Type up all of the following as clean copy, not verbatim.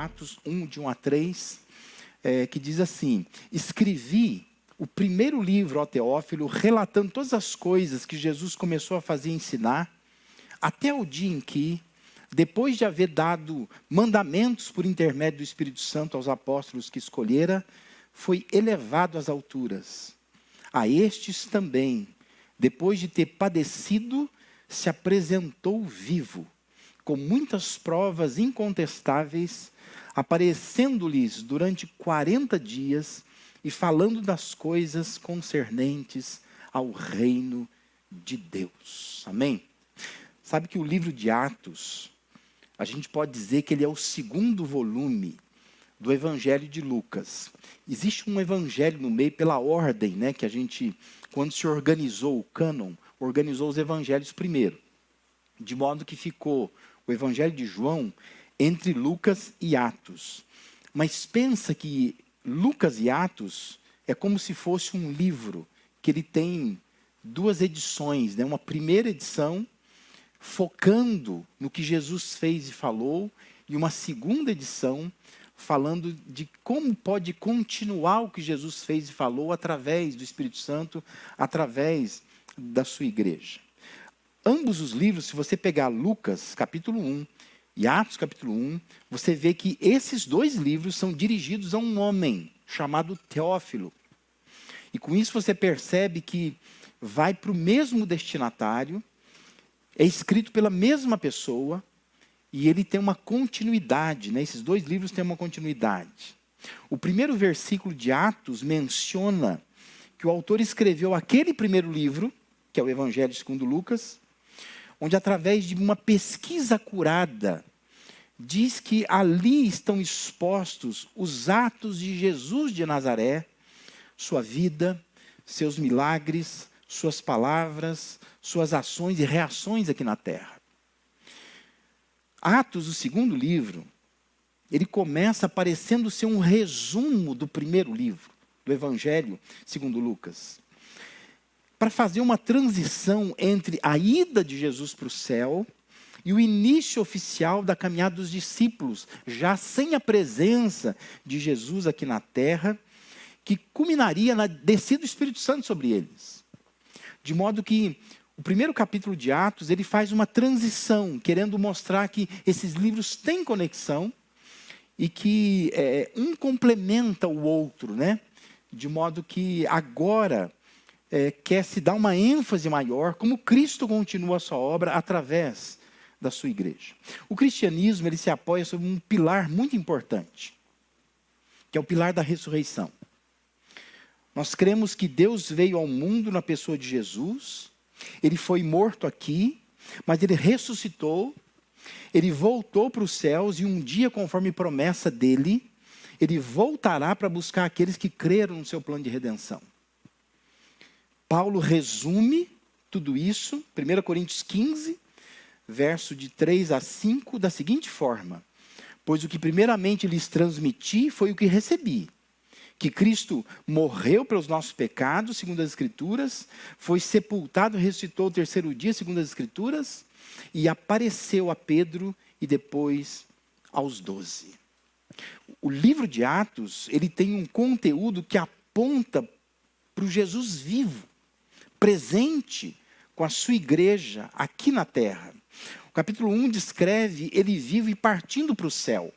Atos 1, de 1 a 3, que diz assim: escrevi o primeiro livro, ó Teófilo, relatando todas as coisas que Jesus começou a fazer e ensinar, até o dia em que, depois de haver dado mandamentos por intermédio do Espírito Santo aos apóstolos que escolhera, foi elevado às alturas. A estes também, depois de ter padecido, se apresentou vivo, com muitas provas incontestáveis, aparecendo-lhes durante 40 dias e falando das coisas concernentes ao reino de Deus. Amém? Sabe que o livro de Atos, a gente pode dizer que ele é o segundo volume do Evangelho de Lucas. Existe um evangelho no meio pela ordem, né, que a gente, quando se organizou o cânon, organizou os evangelhos primeiro. De modo que ficou o Evangelho de João entre Lucas e Atos. Mas pensa que Lucas e Atos é como se fosse um livro que ele tem duas edições, né? Uma primeira edição focando no que Jesus fez e falou, e uma segunda edição falando de como pode continuar o que Jesus fez e falou através do Espírito Santo, através da sua igreja. Ambos os livros, se você pegar Lucas capítulo 1 e Atos capítulo 1, você vê que esses dois livros são dirigidos a um homem chamado Teófilo. E com isso você percebe que vai para o mesmo destinatário, é escrito pela mesma pessoa, e ele tem uma continuidade, né? Esses dois livros têm uma continuidade. O primeiro versículo de Atos menciona que o autor escreveu aquele primeiro livro, que é o Evangelho segundo Lucas, onde através de uma pesquisa acurada, diz que ali estão expostos os atos de Jesus de Nazaré, sua vida, seus milagres, suas palavras, suas ações e reações aqui na terra. Atos, o segundo livro, ele começa parecendo ser um resumo do primeiro livro, do Evangelho segundo Lucas, para fazer uma transição entre a ida de Jesus para o céu e o início oficial da caminhada dos discípulos, já sem a presença de Jesus aqui na terra, que culminaria na descida do Espírito Santo sobre eles. De modo que o primeiro capítulo de Atos, ele faz uma transição, querendo mostrar que esses livros têm conexão e que um complementa o outro, né? De modo que agora quer se dar uma ênfase maior, como Cristo continua a sua obra através da sua igreja. O cristianismo, ele se apoia sobre um pilar muito importante, que é o pilar da ressurreição. Nós cremos que Deus veio ao mundo na pessoa de Jesus, ele foi morto aqui, mas ele ressuscitou, ele voltou para os céus e um dia, conforme promessa dele, ele voltará para buscar aqueles que creram no seu plano de redenção. Paulo resume tudo isso, 1 Coríntios 15, verso de 3 a 5, da seguinte forma: pois o que primeiramente lhes transmiti foi o que recebi, que Cristo morreu pelos nossos pecados, segundo as Escrituras, foi sepultado e ressuscitou o terceiro dia, segundo as Escrituras, e apareceu a Pedro e depois aos 12. O livro de Atos, ele tem um conteúdo que aponta para o Jesus vivo, presente com a sua igreja aqui na terra. O capítulo 1 descreve ele vivo e partindo para o céu.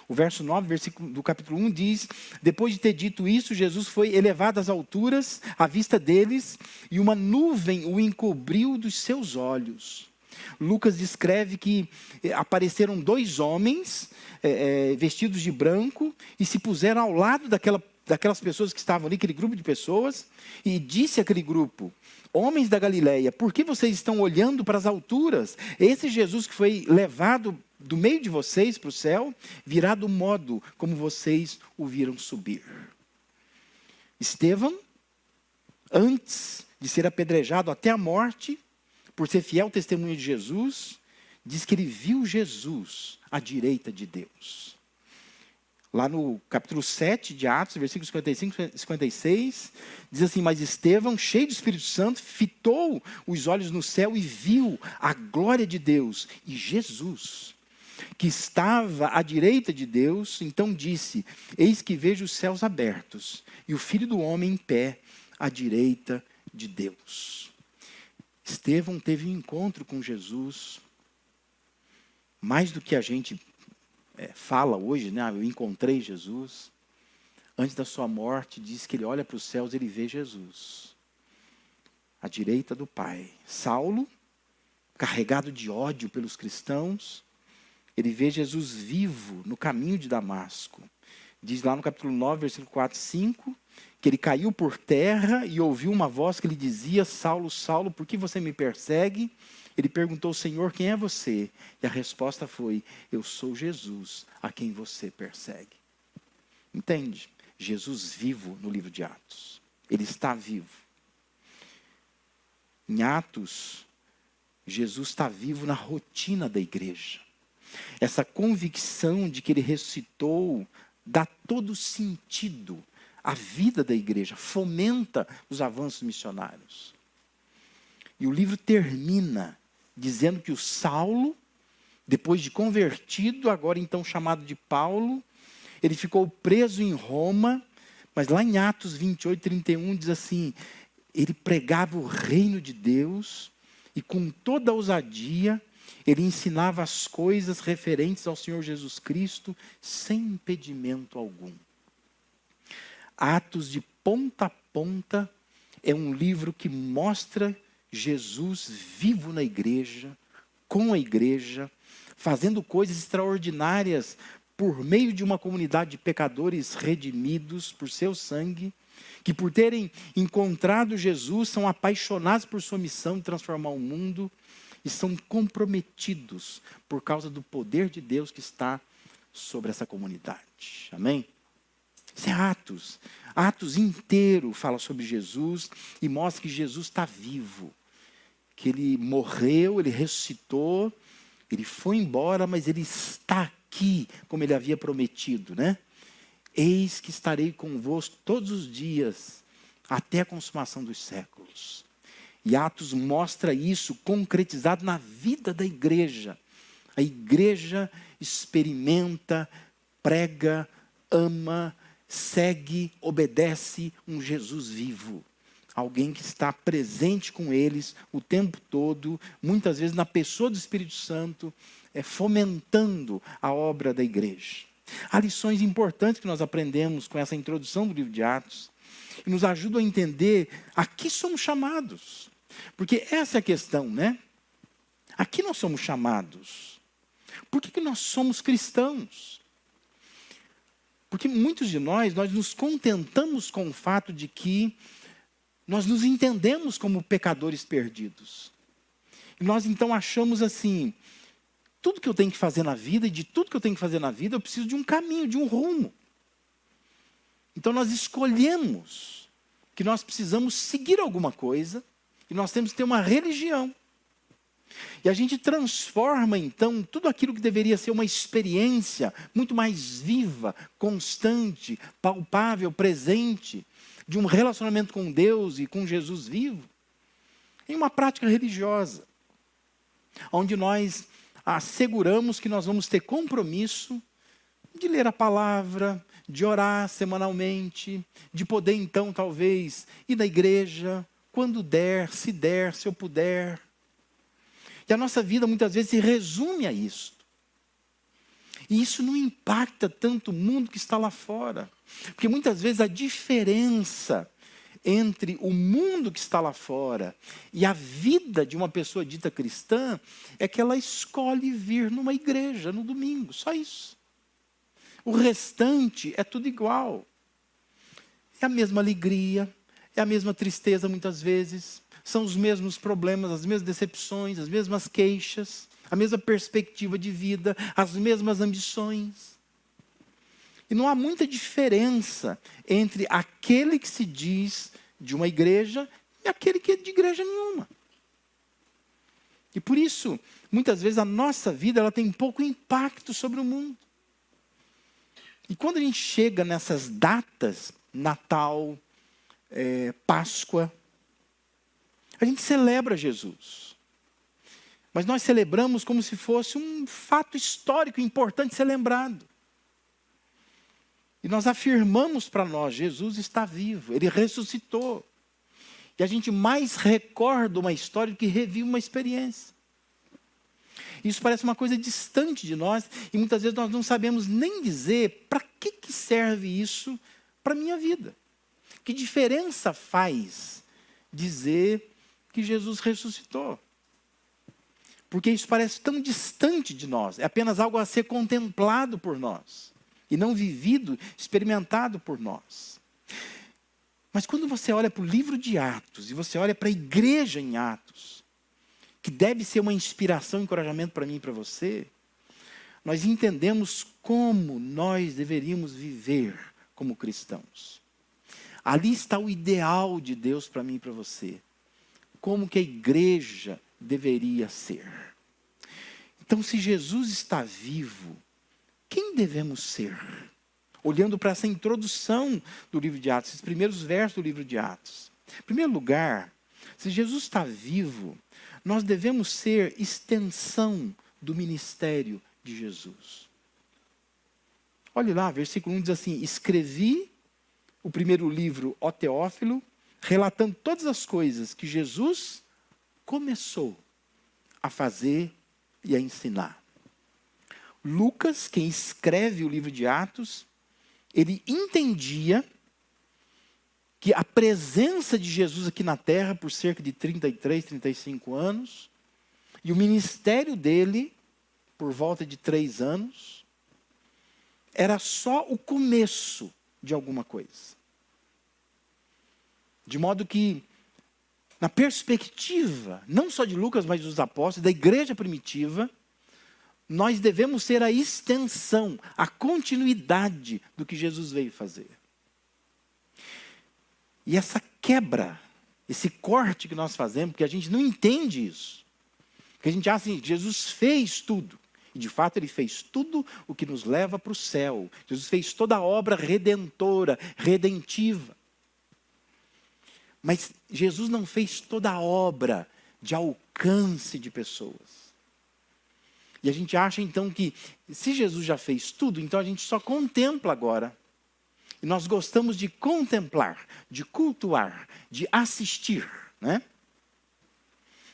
O verso 9, versículo do capítulo 1 diz: depois de ter dito isso, Jesus foi elevado às alturas, à vista deles, e uma nuvem o encobriu dos seus olhos. Lucas descreve que apareceram dois homens vestidos de branco e se puseram ao lado daquelas pessoas que estavam ali, aquele grupo de pessoas, e disse àquele grupo: homens da Galileia, por que vocês estão olhando para as alturas? Esse Jesus que foi levado do meio de vocês para o céu, virá do modo como vocês o viram subir. Estevão, antes de ser apedrejado até a morte, por ser fiel testemunho de Jesus, diz que ele viu Jesus à direita de Deus. Lá no capítulo 7 de Atos, versículos 55 e 56, diz assim: mas Estevão, cheio do Espírito Santo, fitou os olhos no céu e viu a glória de Deus e Jesus, que estava à direita de Deus, então disse: eis que vejo os céus abertos e o Filho do Homem em pé à direita de Deus. Estevão teve um encontro com Jesus, mais do que a gente fala hoje, né? Eu encontrei Jesus. Antes da sua morte, diz que ele olha para os céus e ele vê Jesus, à direita do Pai. Saulo, carregado de ódio pelos cristãos, ele vê Jesus vivo no caminho de Damasco. Diz lá no capítulo 9, versículo 4 e 5, que ele caiu por terra e ouviu uma voz que lhe dizia: Saulo, Saulo, por que você me persegue? Ele perguntou: Senhor, quem é você? E a resposta foi: eu sou Jesus, a quem você persegue. Entende? Jesus vivo no livro de Atos. Ele está vivo. Em Atos, Jesus está vivo na rotina da igreja. Essa convicção de que ele ressuscitou dá todo sentido à vida da igreja, fomenta os avanços missionários. E o livro termina dizendo que o Saulo, depois de convertido, agora então chamado de Paulo, ele ficou preso em Roma, mas lá em Atos 28, 31 diz assim: ele pregava o reino de Deus e com toda a ousadia ele ensinava as coisas referentes ao Senhor Jesus Cristo sem impedimento algum. Atos de ponta a ponta é um livro que mostra Jesus vivo na igreja, com a igreja, fazendo coisas extraordinárias por meio de uma comunidade de pecadores redimidos por seu sangue, que por terem encontrado Jesus são apaixonados por sua missão de transformar o mundo e são comprometidos por causa do poder de Deus que está sobre essa comunidade. Amém? Isso é Atos. Atos inteiro fala sobre Jesus e mostra que Jesus está vivo. Que ele morreu, ele ressuscitou, ele foi embora, mas ele está aqui, como ele havia prometido, né? Eis que estarei convosco todos os dias, até a consumação dos séculos. E Atos mostra isso concretizado na vida da igreja. A igreja experimenta, prega, ama, segue, obedece um Jesus vivo. Alguém que está presente com eles o tempo todo, muitas vezes na pessoa do Espírito Santo, fomentando a obra da igreja. Há lições importantes que nós aprendemos com essa introdução do livro de Atos, e nos ajudam a entender a que somos chamados. Porque essa é a questão, né? A que nós somos chamados? Por que nós somos cristãos? Porque muitos de nós nos contentamos com o fato de que nós nos entendemos como pecadores perdidos. E nós então achamos assim: tudo que eu tenho que fazer na vida, e de tudo que eu tenho que fazer na vida, eu preciso de um caminho, de um rumo. Então nós escolhemos que nós precisamos seguir alguma coisa, e nós temos que ter uma religião. E a gente transforma então tudo aquilo que deveria ser uma experiência muito mais viva, constante, palpável, presente, de um relacionamento com Deus e com Jesus vivo, em uma prática religiosa, onde nós asseguramos que nós vamos ter compromisso de ler a palavra, de orar semanalmente, de poder então talvez ir na igreja, quando der, se eu puder. E a nossa vida muitas vezes se resume a isso. E isso não impacta tanto o mundo que está lá fora. Porque muitas vezes a diferença entre o mundo que está lá fora e a vida de uma pessoa dita cristã é que ela escolhe vir numa igreja no domingo, só isso. O restante é tudo igual. É a mesma alegria, é a mesma tristeza muitas vezes, são os mesmos problemas, as mesmas decepções, as mesmas queixas, a mesma perspectiva de vida, as mesmas ambições. E não há muita diferença entre aquele que se diz de uma igreja e aquele que é de igreja nenhuma. E por isso, muitas vezes a nossa vida ela tem pouco impacto sobre o mundo. E quando a gente chega nessas datas, Natal, Páscoa, a gente celebra Jesus. Mas nós celebramos como se fosse um fato histórico importante ser lembrado. E nós afirmamos para nós, Jesus está vivo, Ele ressuscitou. E a gente mais recorda uma história do que revive uma experiência. Isso parece uma coisa distante de nós, e muitas vezes nós não sabemos nem dizer para que serve isso para a minha vida. Que diferença faz dizer que Jesus ressuscitou? Porque isso parece tão distante de nós, é apenas algo a ser contemplado por nós, e não vivido, experimentado por nós. Mas quando você olha para o livro de Atos, e você olha para a igreja em Atos, que deve ser uma inspiração, um encorajamento para mim e para você, nós entendemos como nós deveríamos viver como cristãos. Ali está o ideal de Deus para mim e para você. Como que a igreja deveria ser. Então, se Jesus está vivo, quem devemos ser? Olhando para essa introdução do livro de Atos, esses primeiros versos do livro de Atos. Em primeiro lugar, se Jesus está vivo, nós devemos ser extensão do ministério de Jesus. Olhe lá, versículo 1 diz assim: escrevi o primeiro livro, ó Teófilo, relatando todas as coisas que Jesus começou a fazer e a ensinar. Lucas, quem escreve o livro de Atos, ele entendia que a presença de Jesus aqui na terra por cerca de 33, 35 anos, e o ministério dele, por volta de 3 anos, era só o começo de alguma coisa. De modo que, na perspectiva, não só de Lucas, mas dos apóstolos, da igreja primitiva, nós devemos ser a extensão, a continuidade do que Jesus veio fazer. E essa quebra, esse corte que nós fazemos, porque a gente não entende isso. Porque a gente acha assim, Jesus fez tudo. E de fato ele fez tudo o que nos leva para o céu. Jesus fez toda a obra redentora, redentiva. Mas Jesus não fez toda a obra de alcance de pessoas. E a gente acha então que, se Jesus já fez tudo, então a gente só contempla agora. E nós gostamos de contemplar, de cultuar, de assistir, né?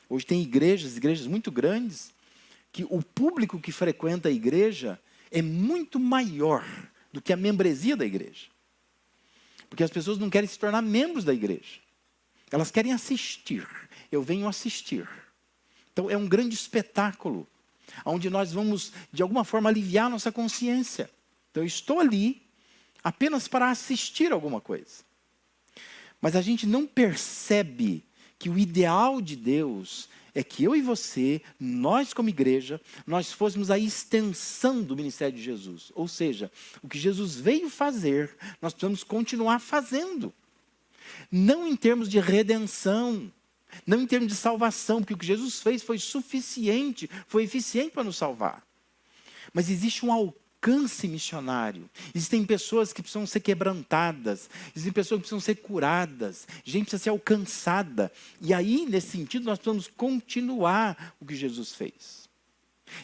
Hoje tem igrejas muito grandes, que o público que frequenta a igreja é muito maior do que a membresia da igreja. Porque as pessoas não querem se tornar membros da igreja. Elas querem assistir. Eu venho assistir. Então é um grande espetáculo, onde nós vamos, de alguma forma, aliviar a nossa consciência. Então eu estou ali apenas para assistir alguma coisa. Mas a gente não percebe que o ideal de Deus é que eu e você, nós como igreja, nós fôssemos a extensão do ministério de Jesus. Ou seja, o que Jesus veio fazer, nós precisamos continuar fazendo. Não em termos de redenção, não em termos de salvação, porque o que Jesus fez foi suficiente, foi eficiente para nos salvar. Mas existe um alcance missionário. Existem pessoas que precisam ser quebrantadas, existem pessoas que precisam ser curadas, gente precisa ser alcançada. E aí, nesse sentido, nós precisamos continuar o que Jesus fez.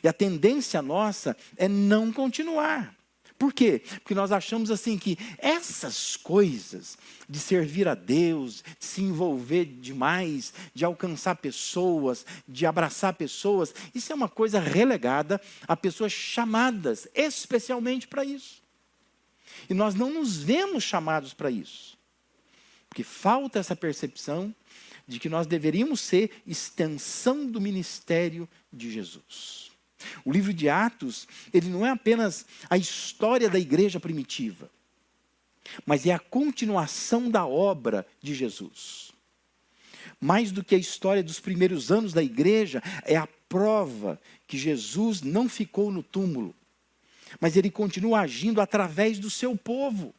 E a tendência nossa é não continuar. Por quê? Porque nós achamos assim que essas coisas de servir a Deus, de se envolver demais, de alcançar pessoas, de abraçar pessoas, isso é uma coisa relegada a pessoas chamadas especialmente para isso. E nós não nos vemos chamados para isso. Porque falta essa percepção de que nós deveríamos ser extensão do ministério de Jesus. O livro de Atos, ele não é apenas a história da igreja primitiva, mas é a continuação da obra de Jesus. Mais do que a história dos primeiros anos da igreja, é a prova que Jesus não ficou no túmulo, mas ele continua agindo através do seu povo.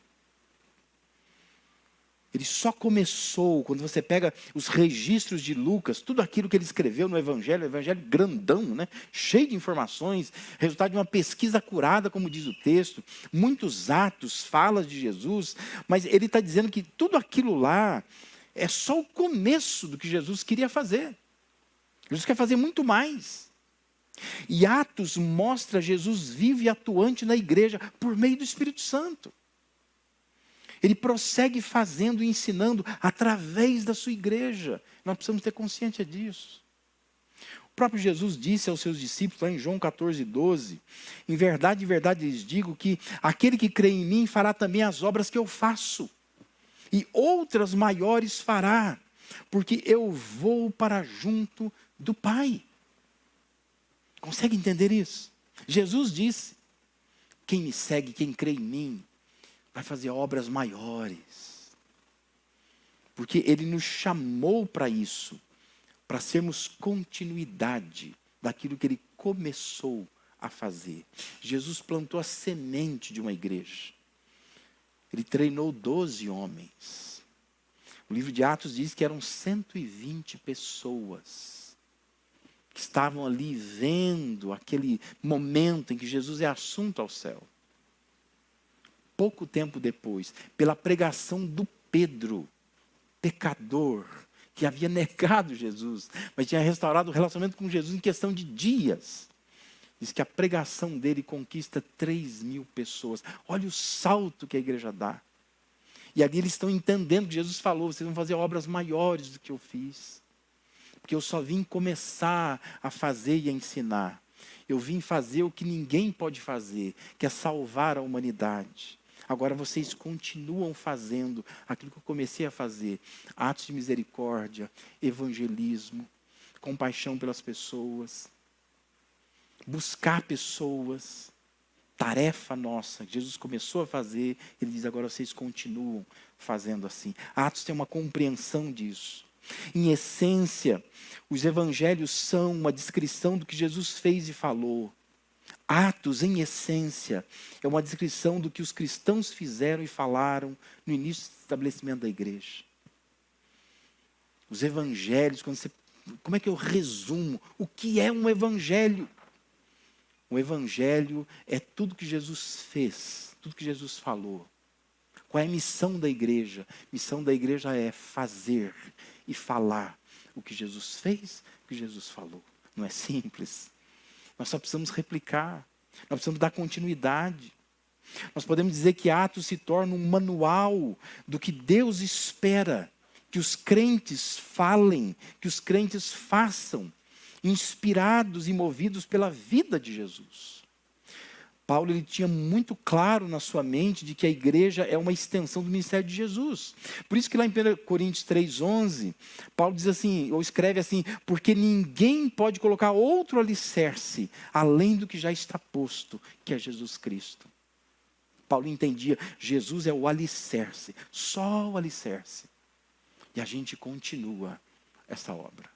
Ele só começou, quando você pega os registros de Lucas, tudo aquilo que ele escreveu no Evangelho, o Evangelho grandão, né? Cheio de informações, resultado de uma pesquisa acurada, como diz o texto, muitos atos, falas de Jesus, mas ele está dizendo que tudo aquilo lá é só o começo do que Jesus queria fazer. Jesus quer fazer muito mais. E Atos mostra Jesus vivo e atuante na igreja por meio do Espírito Santo. Ele prossegue fazendo e ensinando através da sua igreja. Nós precisamos ter consciência disso. O próprio Jesus disse aos seus discípulos, lá em João 14:12, em verdade, lhes digo que aquele que crê em mim fará também as obras que eu faço. E outras maiores fará, porque eu vou para junto do Pai. Consegue entender isso? Jesus disse, quem me segue, quem crê em mim, vai fazer obras maiores. Porque Ele nos chamou para isso, para sermos continuidade daquilo que Ele começou a fazer. Jesus plantou a semente de uma igreja. Ele treinou 12 homens. O livro de Atos diz que eram 120 pessoas que estavam ali vendo aquele momento em que Jesus é assunto ao céu. Pouco tempo depois, pela pregação do Pedro, pecador, que havia negado Jesus, mas tinha restaurado o relacionamento com Jesus em questão de dias. Diz que a pregação dele conquista 3.000 pessoas. Olha o salto que a igreja dá. E ali eles estão entendendo que Jesus falou, vocês vão fazer obras maiores do que eu fiz. Porque eu só vim começar a fazer e a ensinar. Eu vim fazer o que ninguém pode fazer, que é salvar a humanidade. Agora vocês continuam fazendo aquilo que eu comecei a fazer. Atos de misericórdia, evangelismo, compaixão pelas pessoas. Buscar pessoas, tarefa nossa, que Jesus começou a fazer, Ele diz, agora vocês continuam fazendo assim. Atos tem uma compreensão disso. Em essência, os evangelhos são uma descrição do que Jesus fez e falou. Atos, em essência, é uma descrição do que os cristãos fizeram e falaram no início do estabelecimento da igreja. Os evangelhos, como é que eu resumo? O que é um evangelho? O evangelho é tudo que Jesus fez, tudo que Jesus falou. Qual é a missão da igreja? A missão da igreja é fazer e falar o que Jesus fez, o que Jesus falou. Não é simples. Nós só precisamos replicar. Nós precisamos dar continuidade. Nós podemos dizer que Atos se torna um manual do que Deus espera que os crentes falem, que os crentes façam, inspirados e movidos pela vida de Jesus. Paulo ele tinha muito claro na sua mente de que a igreja é uma extensão do ministério de Jesus. Por isso que lá em 1 Coríntios 3:11, Paulo diz assim, ou escreve assim, porque ninguém pode colocar outro alicerce além do que já está posto, que é Jesus Cristo. Paulo entendia, Jesus é o alicerce, só o alicerce. E a gente continua essa obra.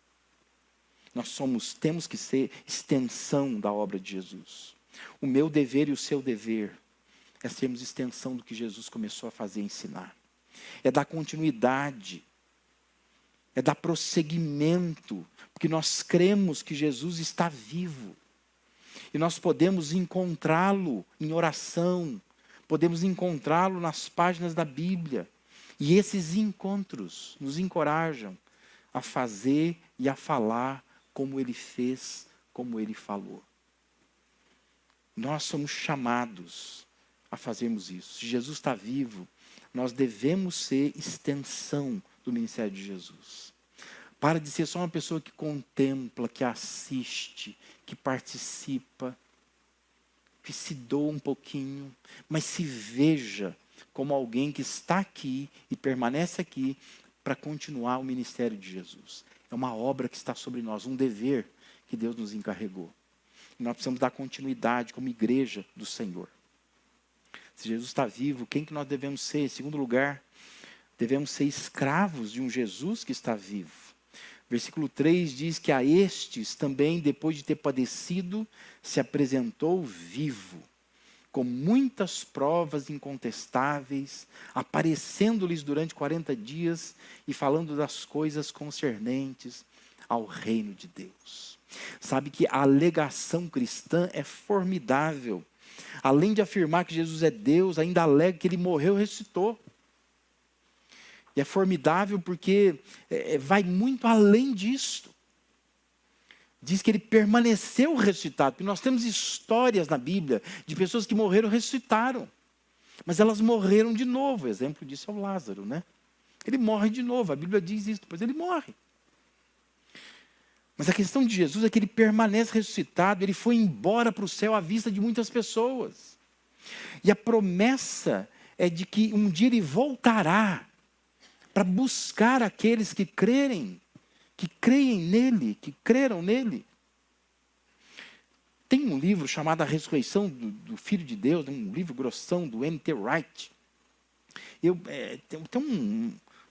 Temos que ser extensão da obra de Jesus. O meu dever e o seu dever é sermos extensão do que Jesus começou a fazer e ensinar. É dar continuidade. É dar prosseguimento. Porque nós cremos que Jesus está vivo. E nós podemos encontrá-lo em oração. Podemos encontrá-lo nas páginas da Bíblia. E esses encontros nos encorajam a fazer e a falar como ele fez, como ele falou. Nós somos chamados a fazermos isso. Se Jesus está vivo, nós devemos ser extensão do ministério de Jesus. Para de ser só uma pessoa que contempla, que assiste, que participa, que se doa um pouquinho, mas se veja como alguém que está aqui e permanece aqui para continuar o ministério de Jesus. É uma obra que está sobre nós, um dever que Deus nos encarregou. E nós precisamos dar continuidade como igreja do Senhor. Se Jesus está vivo, quem que nós devemos ser? Em segundo lugar, devemos ser escravos de um Jesus que está vivo. Versículo 3 diz que a estes também, depois de ter padecido, se apresentou vivo, com muitas provas incontestáveis, aparecendo-lhes durante 40 dias e falando das coisas concernentes ao reino de Deus. Sabe que a alegação cristã é formidável. Além de afirmar que Jesus é Deus, ainda alega que ele morreu e ressuscitou. E é formidável porque vai muito além disso. diz que ele permaneceu ressuscitado. Porque nós temos histórias na Bíblia de pessoas que morreram e ressuscitaram. Mas elas morreram de novo. O exemplo disso é o Lázaro, né? Ele morre de novo. A Bíblia diz isso, depois ele morre. Mas a questão de Jesus é que ele permanece ressuscitado. Ele foi embora para o céu à vista de muitas pessoas. E a promessa é de que um dia ele voltará para buscar aqueles que creem nele, que creram nele. Tem um livro chamado A Ressurreição do Filho de Deus, um livro grossão do N.T. Wright. Tem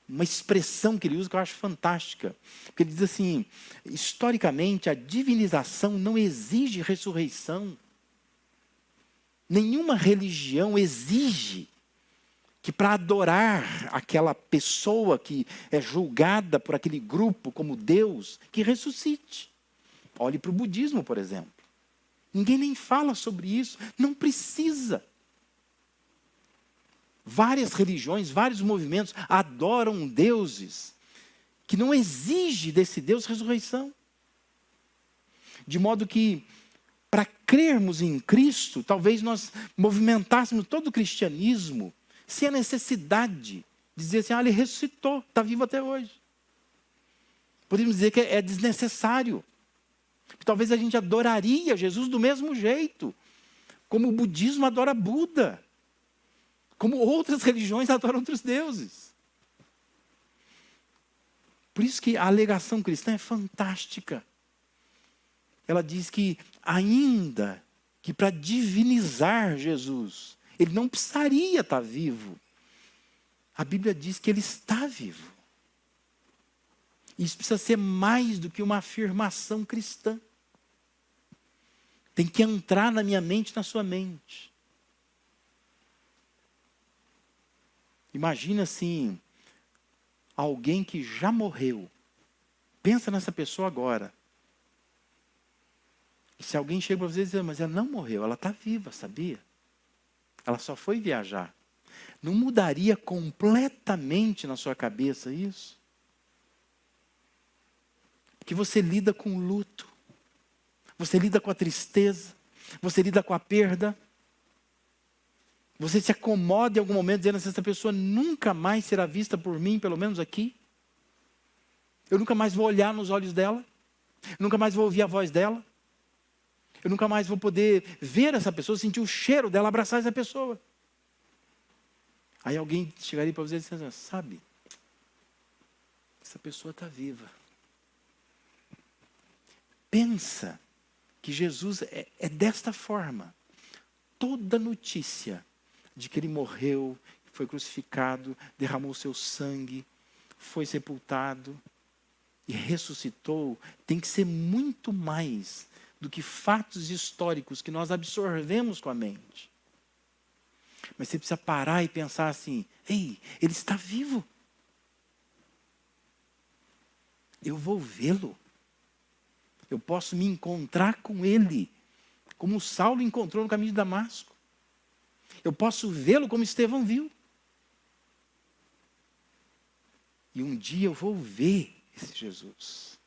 uma expressão que ele usa que eu acho fantástica. Porque ele diz assim, historicamente a divinização não exige ressurreição. Nenhuma religião exige que para adorar aquela pessoa que é julgada por aquele grupo como Deus, que ressuscite. Olhe para o budismo, por exemplo. Ninguém nem fala sobre isso, não precisa. Várias religiões, vários movimentos adoram deuses que não exigem desse Deus ressurreição. De modo que, para crermos em Cristo, talvez nós movimentássemos todo o cristianismo sem a necessidade de dizer assim, ele ressuscitou, está vivo até hoje. Podemos dizer que é desnecessário. Talvez a gente adoraria Jesus do mesmo jeito, como o budismo adora Buda, como outras religiões adoram outros deuses. Por isso que a alegação cristã é fantástica. Ela diz que ainda que para divinizar Jesus, ele não precisaria estar vivo. A Bíblia diz que ele está vivo. Isso precisa ser mais do que uma afirmação cristã. Tem que entrar na minha mente, na sua mente. Imagina assim, alguém que já morreu. Pensa nessa pessoa agora. E se alguém chega para você e diz, mas ela não morreu, ela está viva, sabia? Ela só foi viajar. Não mudaria completamente na sua cabeça isso? Porque você lida com o luto. Você lida com a tristeza. Você lida com a perda. Você se acomoda em algum momento dizendo assim, essa pessoa nunca mais será vista por mim, pelo menos aqui. Eu nunca mais vou olhar nos olhos dela. Eu nunca mais vou ouvir a voz dela. Eu nunca mais vou poder ver essa pessoa, sentir o cheiro dela, abraçar essa pessoa. Aí alguém chegaria para você e dizer, sabe, essa pessoa está viva. Pensa que Jesus é desta forma. Toda notícia de que ele morreu, foi crucificado, derramou seu sangue, foi sepultado e ressuscitou, tem que ser muito mais do que fatos históricos que nós absorvemos com a mente. Mas você precisa parar e pensar assim, ei, ele está vivo. Eu vou vê-lo. Eu posso me encontrar com ele, como Saulo encontrou no caminho de Damasco. Eu posso vê-lo como Estevão viu. E um dia eu vou ver esse Jesus.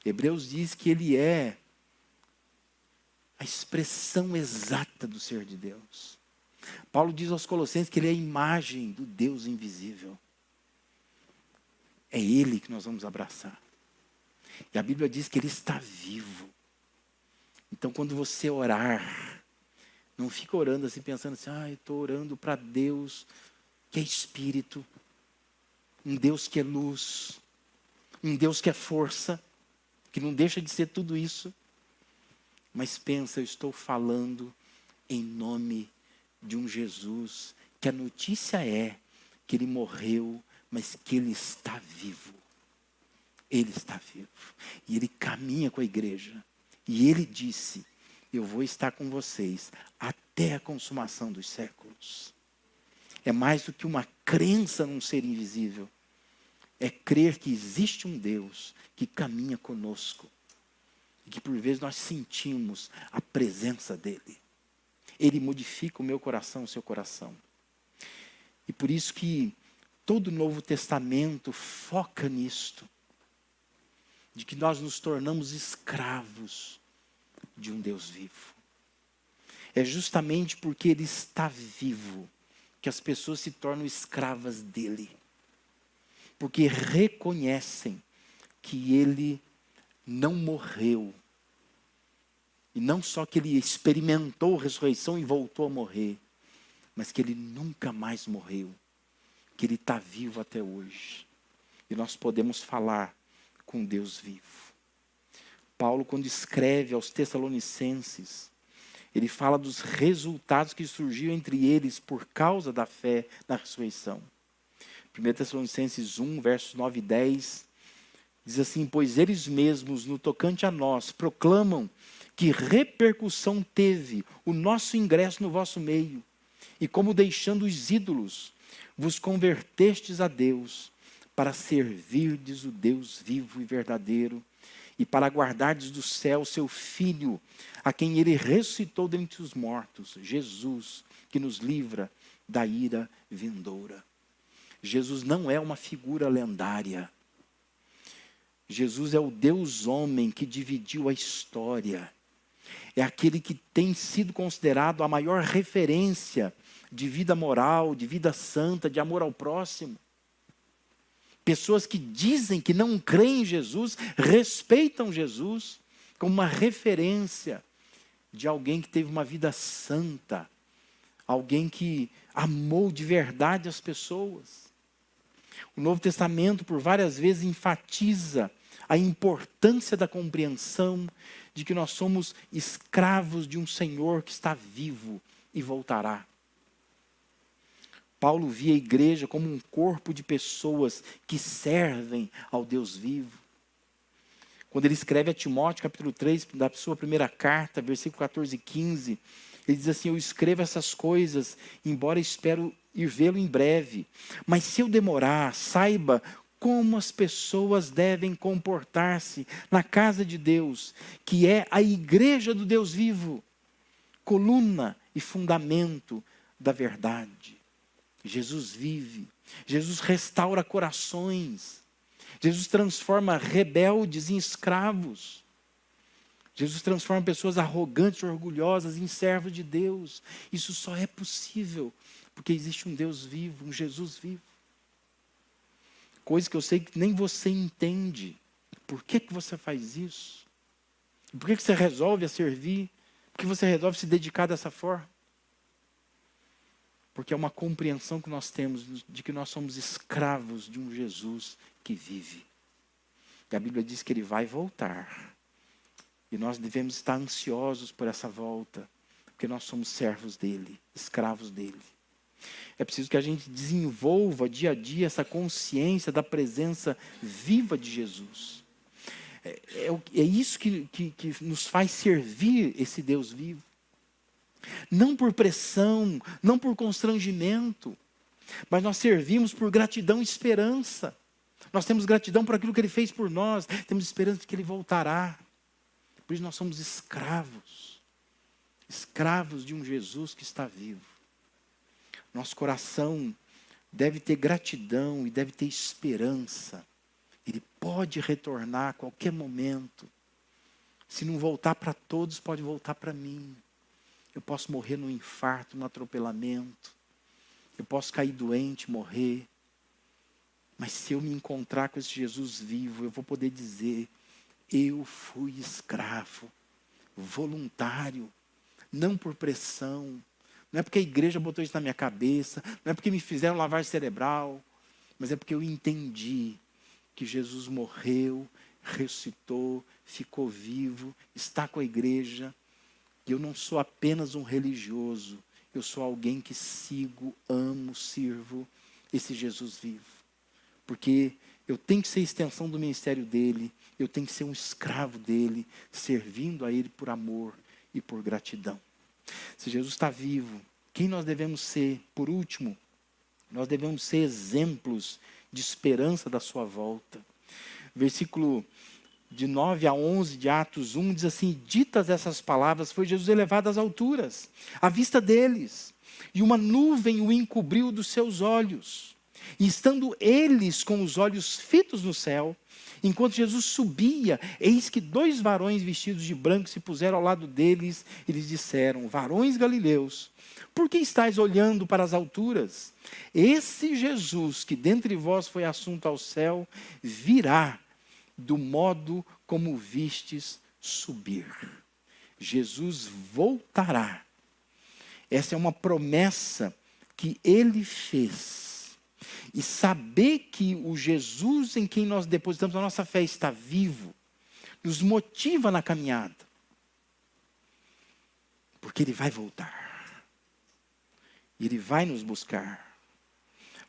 Hebreus diz que ele é a expressão exata do ser de Deus. Paulo diz aos Colossenses que ele é a imagem do Deus invisível. É ele que nós vamos abraçar. E a Bíblia diz que ele está vivo. Então quando você orar, não fica orando assim, pensando assim, eu estou orando para Deus que é Espírito, um Deus que é luz, um Deus que é força, que não deixa de ser tudo isso. Mas pensa, eu estou falando em nome de um Jesus, que a notícia é que ele morreu, mas que ele está vivo. Ele está vivo. E ele caminha com a igreja. E ele disse, eu vou estar com vocês até a consumação dos séculos. É mais do que uma crença num ser invisível. É crer que existe um Deus que caminha conosco. E que por vezes nós sentimos a presença dele. Ele modifica o meu coração, o seu coração. E por isso que todo o Novo Testamento foca nisto. de que nós nos tornamos escravos de um Deus vivo. É justamente porque Ele está vivo que as pessoas se tornam escravas dEle. Porque reconhecem que Ele não morreu. E não só que Ele experimentou a ressurreição e voltou a morrer, mas que Ele nunca mais morreu. Que Ele está vivo até hoje. E nós podemos falar com Deus vivo. Paulo, quando escreve aos Tessalonicenses, ele fala dos resultados que surgiram entre eles por causa da fé na ressurreição. 1 Tessalonicenses 1, versos 9 e 10, diz assim: pois eles mesmos, no tocante a nós, proclamam que repercussão teve o nosso ingresso no vosso meio, e como deixando os ídolos, vos convertestes a Deus, para servirdes o Deus vivo e verdadeiro, e para guardardes do céu seu Filho, a quem Ele ressuscitou dentre os mortos, Jesus, que nos livra da ira vindoura. Jesus não é uma figura lendária. Jesus é o Deus homem que dividiu a história. É aquele que tem sido considerado a maior referência de vida moral, de vida santa, de amor ao próximo. Pessoas que dizem que não creem em Jesus, respeitam Jesus como uma referência de alguém que teve uma vida santa, alguém que amou de verdade as pessoas. O Novo Testamento, por várias vezes, enfatiza a importância da compreensão de que nós somos escravos de um Senhor que está vivo e voltará. Paulo via a igreja como um corpo de pessoas que servem ao Deus vivo. Quando ele escreve a Timóteo, capítulo 3, da sua primeira carta, versículo 14 e 15, ele diz assim: eu escrevo essas coisas, embora espero ir vê-lo em breve. Mas se eu demorar, saiba como as pessoas devem comportar-se na casa de Deus, que é a igreja do Deus vivo, coluna e fundamento da verdade. Jesus vive, Jesus restaura corações, Jesus transforma rebeldes em escravos, Jesus transforma pessoas arrogantes, orgulhosas em servos de Deus. Isso só é possível porque existe um Deus vivo, um Jesus vivo. Coisa que eu sei que nem você entende. Por que você faz isso? Por que você resolve a servir? Por que você resolve se dedicar dessa forma? Porque é uma compreensão que nós temos de que nós somos escravos de um Jesus que vive. E a Bíblia diz que Ele vai voltar. E nós devemos estar ansiosos por essa volta, porque nós somos servos dEle, escravos dEle. É preciso que a gente desenvolva dia a dia essa consciência da presença viva de Jesus. É isso que nos faz servir esse Deus vivo. Não por pressão, não por constrangimento, mas nós servimos por gratidão e esperança. Nós temos gratidão por aquilo que Ele fez por nós, temos esperança de que Ele voltará. Por isso nós somos escravos, escravos de um Jesus que está vivo. Nosso coração deve ter gratidão e deve ter esperança. Ele pode retornar a qualquer momento. Se não voltar para todos, pode voltar para mim. Eu posso morrer num infarto, num atropelamento. Eu posso cair doente, morrer. Mas se eu me encontrar com esse Jesus vivo, eu vou poder dizer: eu fui escravo, voluntário, não por pressão. Não é porque a igreja botou isso na minha cabeça, não é porque me fizeram lavagem cerebral, mas é porque eu entendi que Jesus morreu, ressuscitou, ficou vivo, está com a igreja. E eu não sou apenas um religioso, eu sou alguém que sigo, amo, sirvo esse Jesus vivo. Porque eu tenho que ser extensão do ministério dele, eu tenho que ser um escravo dele, servindo a ele por amor e por gratidão. Se Jesus está vivo, quem nós devemos ser? Por último, nós devemos ser exemplos de esperança da sua volta. Versículo de 9 a 11 de Atos 1 diz assim: ditas essas palavras, foi Jesus elevado às alturas, à vista deles, e uma nuvem o encobriu dos seus olhos. E estando eles com os olhos fitos no céu, enquanto Jesus subia, eis que 2 varões vestidos de branco se puseram ao lado deles e lhes disseram: varões galileus, por que estáis olhando para as alturas? Esse Jesus que dentre vós foi assunto ao céu, virá do modo como vistes subir. Jesus voltará. Essa é uma promessa que ele fez. E saber que o Jesus em quem nós depositamos a nossa fé está vivo, nos motiva na caminhada. Porque ele vai voltar. E ele vai nos buscar.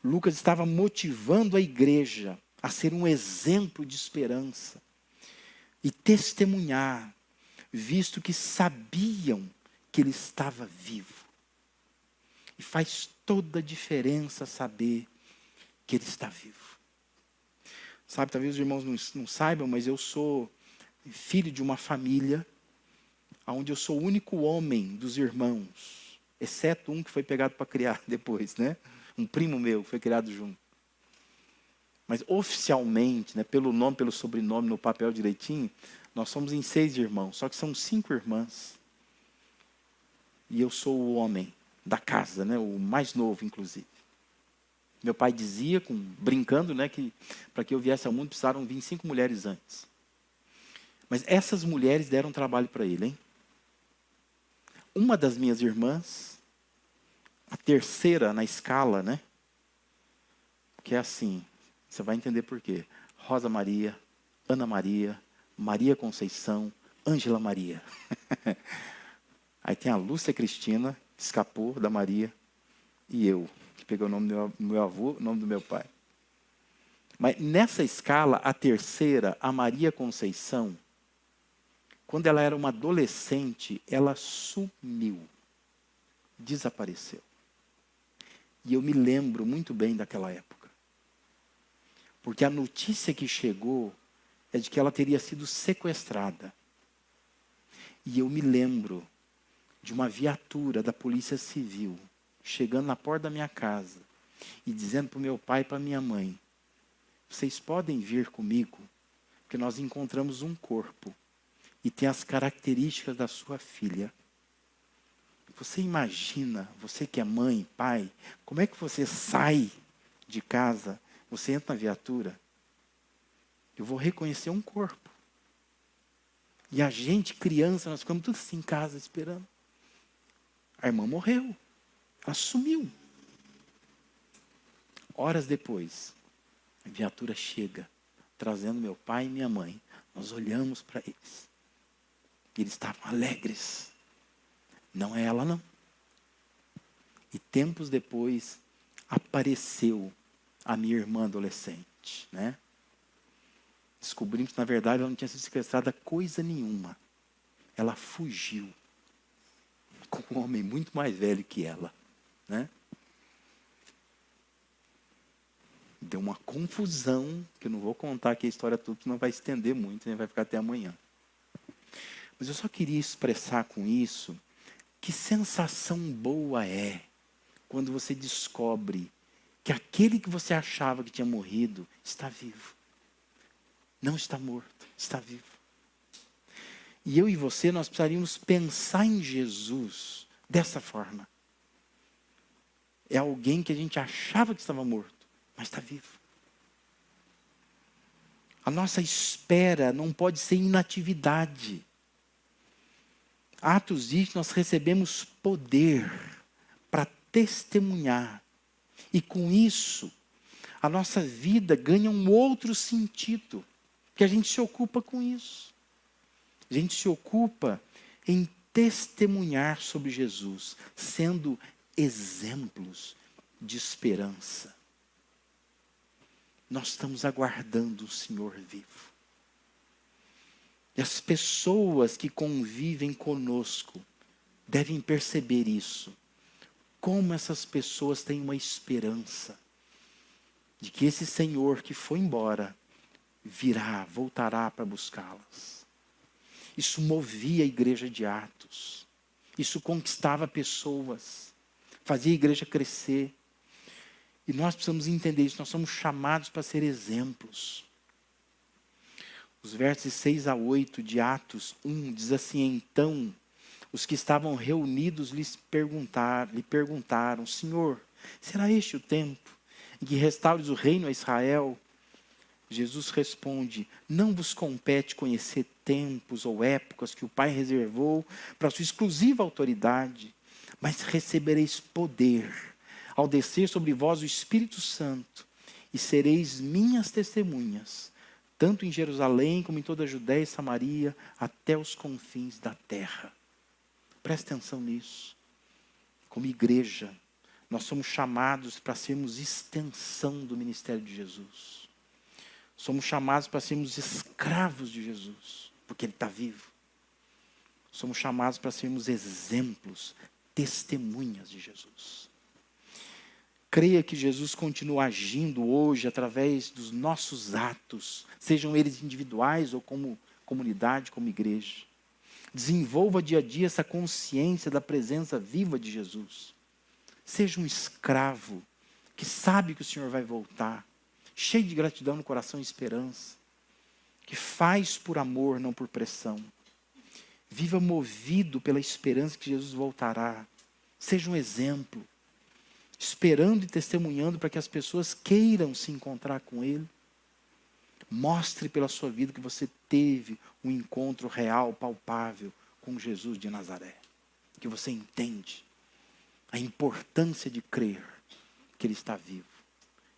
Lucas estava motivando a igreja a ser um exemplo de esperança e testemunhar, visto que sabiam que ele estava vivo. E faz toda a diferença saber que ele está vivo. Sabe, talvez os irmãos não saibam, mas eu sou filho de uma família onde eu sou o único homem dos irmãos, exceto um que foi pegado para criar depois, né? Um primo meu foi criado junto. Mas oficialmente, né, pelo nome, pelo sobrenome, no papel direitinho, nós somos em 6 irmãos, só que são 5 irmãs. E eu sou o homem da casa, né, o mais novo, inclusive. Meu pai dizia, brincando, né, que para que eu viesse ao mundo precisaram vir 5 mulheres antes. Mas essas mulheres deram trabalho para ele, hein? Uma das minhas irmãs, a terceira na escala, né? Que é assim, você vai entender por quê. Rosa Maria, Ana Maria, Maria Conceição, Ângela Maria. Aí tem a Lúcia Cristina, que escapou da Maria, e eu, que peguei o nome do meu avô, o nome do meu pai. Mas nessa escala, a terceira, a Maria Conceição, quando ela era uma adolescente, ela sumiu, desapareceu. E eu me lembro muito bem daquela época. Porque a notícia que chegou é de que ela teria sido sequestrada. E eu me lembro de uma viatura da Polícia Civil chegando na porta da minha casa e dizendo para o meu pai e para a minha mãe: vocês podem vir comigo, porque nós encontramos um corpo e tem as características da sua filha. Você imagina, você que é mãe, pai, como é que você sai de casa, você entra na viatura, eu vou reconhecer um corpo. E a gente, criança, nós ficamos tudo assim em casa esperando. A irmã morreu, ela sumiu. Horas depois, a viatura chega, trazendo meu pai e minha mãe. Nós olhamos para eles. E eles estavam alegres. Não é ela, não. E tempos depois, apareceu a minha irmã adolescente, né? Descobrimos que, na verdade, ela não tinha sido sequestrada coisa nenhuma. Ela fugiu com um homem muito mais velho que ela, né? Deu uma confusão, que eu não vou contar aqui a história toda, senão vai estender muito, né? Vai ficar até amanhã. Mas eu só queria expressar com isso que sensação boa é quando você descobre que aquele que você achava que tinha morrido está vivo. Não está morto, está vivo. E eu e você, nós precisaríamos pensar em Jesus dessa forma. É alguém que a gente achava que estava morto, mas está vivo. A nossa espera não pode ser inatividade. Atos diz que nós recebemos poder para testemunhar. E com isso, a nossa vida ganha um outro sentido. Que a gente se ocupa com isso. A gente se ocupa em testemunhar sobre Jesus, sendo exemplos de esperança. Nós estamos aguardando o Senhor vivo. E as pessoas que convivem conosco devem perceber isso. Como essas pessoas têm uma esperança de que esse Senhor que foi embora virá, voltará para buscá-las. Isso movia a igreja de Atos. Isso conquistava pessoas, fazia a igreja crescer. E nós precisamos entender isso, nós somos chamados para ser exemplos. Os versos 6 a 8 de Atos 1 diz assim: então os que estavam reunidos lhe perguntaram: Senhor, será este o tempo em que restaures o reino a Israel? Jesus responde: não vos compete conhecer tempos ou épocas que o Pai reservou para sua exclusiva autoridade, mas recebereis poder ao descer sobre vós o Espírito Santo, e sereis minhas testemunhas, tanto em Jerusalém como em toda a Judéia e Samaria, até os confins da terra. Presta atenção nisso. Como igreja, nós somos chamados para sermos extensão do ministério de Jesus. Somos chamados para sermos escravos de Jesus, porque Ele está vivo. Somos chamados para sermos exemplos, testemunhas de Jesus. Creia que Jesus continua agindo hoje através dos nossos atos, sejam eles individuais ou como comunidade, como igreja. Desenvolva dia a dia essa consciência da presença viva de Jesus. Seja um escravo que sabe que o Senhor vai voltar, cheio de gratidão no coração e esperança, que faz por amor, não por pressão. Viva movido pela esperança que Jesus voltará. Seja um exemplo, esperando e testemunhando para que as pessoas queiram se encontrar com Ele. Mostre pela sua vida que você teve um encontro real, palpável com Jesus de Nazaré. Que você entende a importância de crer que Ele está vivo.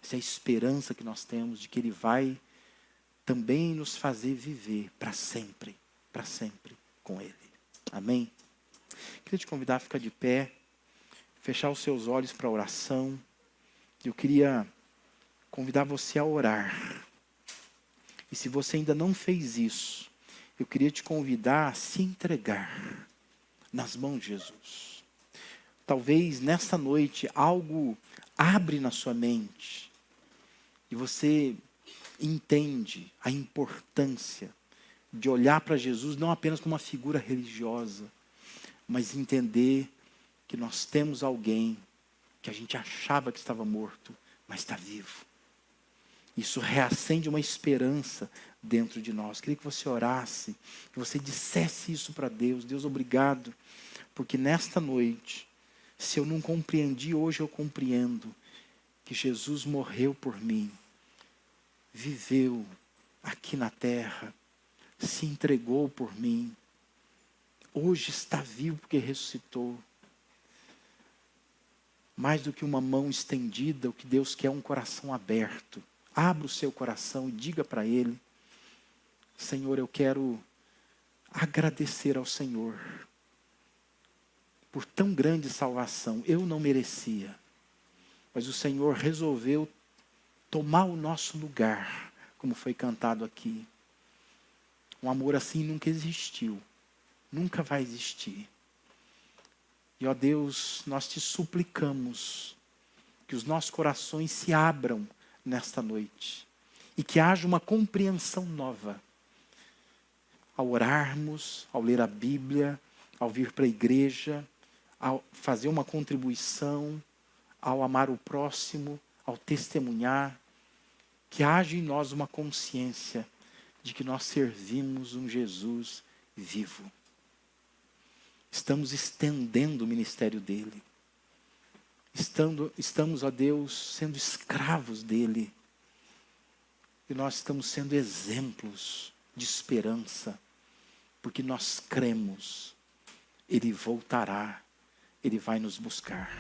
Essa é a esperança que nós temos de que Ele vai também nos fazer viver para sempre com Ele. Amém? Queria te convidar a ficar de pé, fechar os seus olhos para a oração. Eu queria convidar você a orar. E se você ainda não fez isso, eu queria te convidar a se entregar nas mãos de Jesus. Talvez nessa noite algo abre na sua mente e você entende a importância de olhar para Jesus não apenas como uma figura religiosa, mas entender que nós temos alguém que a gente achava que estava morto, mas está vivo. Isso reacende uma esperança dentro de nós. Queria que você orasse, que você dissesse isso para Deus. Deus, obrigado, porque nesta noite, se eu não compreendi, hoje eu compreendo que Jesus morreu por mim, viveu aqui na terra, se entregou por mim, hoje está vivo porque ressuscitou. Mais do que uma mão estendida, o que Deus quer é um coração aberto. Abra o seu coração e diga para Ele: Senhor, eu quero agradecer ao Senhor por tão grande salvação. Eu não merecia, mas o Senhor resolveu tomar o nosso lugar, como foi cantado aqui. Um amor assim nunca existiu, nunca vai existir. E ó Deus, nós te suplicamos que os nossos corações se abram nesta noite e que haja uma compreensão nova ao orarmos, ao ler a Bíblia, ao vir para a igreja, ao fazer uma contribuição, ao amar o próximo, ao testemunhar, que haja em nós uma consciência de que nós servimos um Jesus vivo. Estamos estendendo o ministério dele. Estamos, ó Deus, sendo escravos dele. E nós estamos sendo exemplos de esperança, porque nós cremos, ele voltará, ele vai nos buscar.